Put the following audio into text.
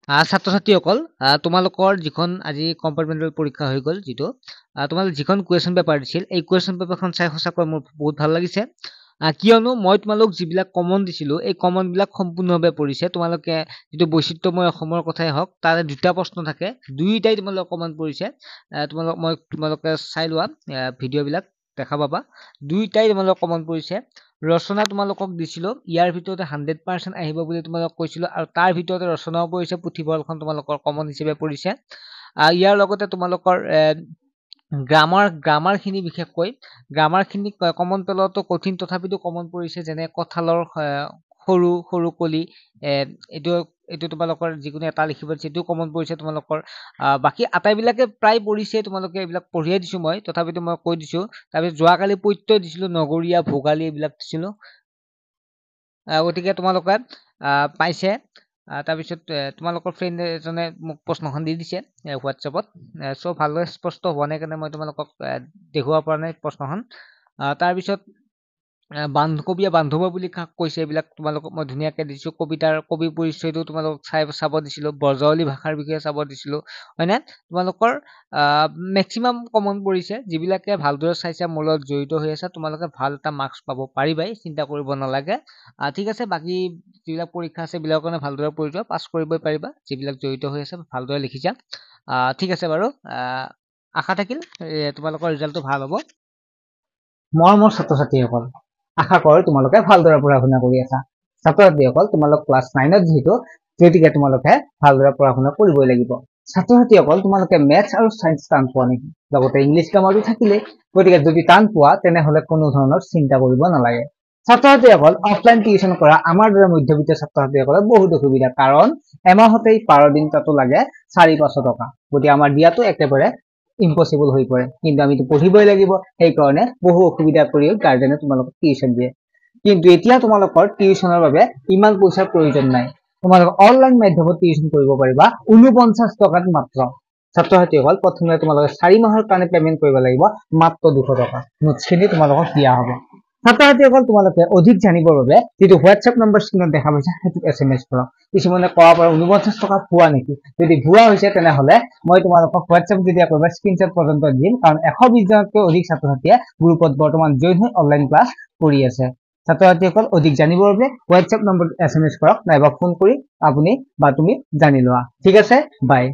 ছাত্ৰ ছাত্ৰীসকল তোমালোকৰ যিখন আজি কম্পাৰ্টমেণ্টেল পৰীক্ষা হৈ গ'ল যিটো তোমালোক যিখন কুৱেশ্যন পেপাৰ দিছিল এই কুৱেশ্যন পেপাৰখন চাই সঁচাকৈ মোৰ বহুত ভাল লাগিছে কিয়নো মই তোমালোক যিবিলাক কমন দিছিলো এই কমন বিলাক সম্পূৰ্ণভাৱে পৰিছে তোমালোকে যিটো বৈচিত্ৰ্যময় অসমৰ কথাই হওক তাৰে দুটা প্ৰশ্ন থাকে দুইটাই তোমালোক কমন পৰিছে তোমালোকে চাই লোৱা ভিডিঅ' বিলাক দেখা পাবা দুইটাই তোমালোক কমন পৰিছে ৰচনা তোমালোকক দিছিলো ইয়াৰ ভিতৰতে 100% আহিব বুলি তোমালোক কৈছিলো আৰু তাৰ ভিতৰতে ৰচনাও পৰিছে পুথিভঁৰালখন তোমালোকৰ কমন হিচাপে পৰিছে ইয়াৰ লগতে তোমালোকৰ গ্ৰামাৰ খিনি বিশেষকৈ গ্ৰামাৰ খিনি কমন পেলোৱাটো কঠিন তথাপিতো কমন পৰিছে যেনে কঁঠালৰ সৰু সৰু কলি এইটো এইটো তোমালোকৰ যিকোনো এটা লিখিব দিছে এইটো কমন পৰিছে তোমালোকৰ বাকী আটাইবিলাকে প্ৰায় পৰিছে তোমালোকে এইবিলাক পঢ়িয়াই দিছো মই তথাপিতো মই কৈ দিছো তাৰপিছত যোৱাকালি প্ৰত্যয় দিছিলো নগৰীয়া ভোগালী এইবিলাক দিছিলো গতিকে তোমালোকে পাইছে তাৰপিছত তোমালোকৰ ফ্ৰেণ্ড এজনে মোক প্ৰশ্নখন দি দিছে হোৱাটছএপত চ' ভালদৰে স্পষ্ট হোৱা নাই কাৰণে মই তোমালোকক দেখুৱাব পৰা নাই প্ৰশ্নখন তাৰপিছত কবিয়ে বান্ধৱ বুলি কৈছে এইবিলাক তোমালোকক মই ধুনীয়াকে দিছো কবি পৰিচয়টো তোমালোকক চাব দিছিলো ব্ৰজাৱলী ভাষাৰ বিষয়ে চাব দিছিলো হয়নে তোমালোকৰ মেক্সিমাম কমন পৰিছে যিবিলাকে ভালদৰে চাইছে মোৰ লগত জড়িত হৈ আছে তোমালোকে ভাল এটা মাৰ্কছ পাব পাৰিবাই চিন্তা কৰিব নালাগে ঠিক আছে বাকী যিবিলাক পৰীক্ষা আছে এইবিলাকৰ কাৰণে ভালদৰে পঢ়ি যোৱা পাছ কৰিবই পাৰিবা যিবিলাক জড়িত হৈ আছে ভালদৰে লিখিছা ঠিক আছে বাৰু আশা থাকিল তোমালোকৰ ৰিজাল্টটো ভাল হ'ব মোৰ ছাত্ৰ ছাত্ৰীসকল আশা কৰোঁ তোমালোকে ভালদৰে পঢ়া শুনা কৰি আছা ছাত্ৰ ছাত্ৰীসকল তোমালোক ক্লাছ 9ত যিহেতু গতিকে তোমালোকে ভালদৰে পঢ়া শুনা কৰিবই লাগিব ছাত্ৰ ছাত্ৰীসকল তোমালোকে মেথছ আৰু সায়েন্স টান পোৱা নেকি লগতে ইংলিছ গ্ৰামাৰটো থাকিলে গতিকে যদি টান পোৱা তেনেহলে কোনো ধৰণৰ চিন্তা কৰিব নালাগে ছাত্ৰ ছাত্ৰীসকল অফলাইন টিউচন কৰা আমাৰ দৰে মধ্যবিত্ত ছাত্ৰ ছাত্ৰীসকলৰ বহুত অসুবিধা কাৰণ এমাহতেই 12 দিন তাতো লাগে 400-500 টকা গতিকে আমাৰ দিয়াটো একেবাৰে ইম্পসিবল হৈ পৰে কিন্তু আমিতো পঢ়িবই লাগিব সেই কাৰণে বহু অসুবিধা পৰিও গাৰ্জেনে তোমালোকক টিউচন দিয়ে কিন্তু এতিয়া তোমালোকৰ টিউচনৰ বাবে ইমান পইচাৰ প্ৰয়োজন নাই তোমালোক অনলাইন মাধ্যমত টিউচন কৰিব পাৰিবা 49 টকাত মাত্ৰ ছাত্ৰ ছাত্ৰীসকল প্ৰথমে তোমালোকে 4 মাহৰ কাৰণে পেমেন্ট কৰিব লাগিব মাত্ৰ 200 টকা নোটছখিনি তোমালোকক দিয়া হ'ব ছাত্ৰ ছাত্ৰীসকল তোমালোকে অধিক জানিবৰ বাবে যিটো হোৱাটছএপ নম্বৰ স্ক্ৰীনত দেখা পাইছা সেইটো এছএমএছ কৰক কিছুমানে কোৱা পৰা 49 টকা ভুৱা নেকি যদি ভুৱা হৈছে তেনেহলে মই তোমালোকক হোৱাটছএপ যেতিয়া কৰিবা স্ক্ৰীনশ্বট পৰ্যন্ত দিম কাৰণ 120 জনতকৈ অধিক ছাত্ৰ ছাত্ৰীয়ে গ্ৰুপত বৰ্তমান জইন হৈ অনলাইন ক্লাছ কৰি আছে ছাত্ৰ ছাত্ৰীসকল অধিক জানিবৰ বাবে হোৱাটছএপ নম্বৰ এছএমএছ কৰক নাইবা ফোন কৰি আপুনি বা তুমি জানি লোৱা ঠিক আছে বাই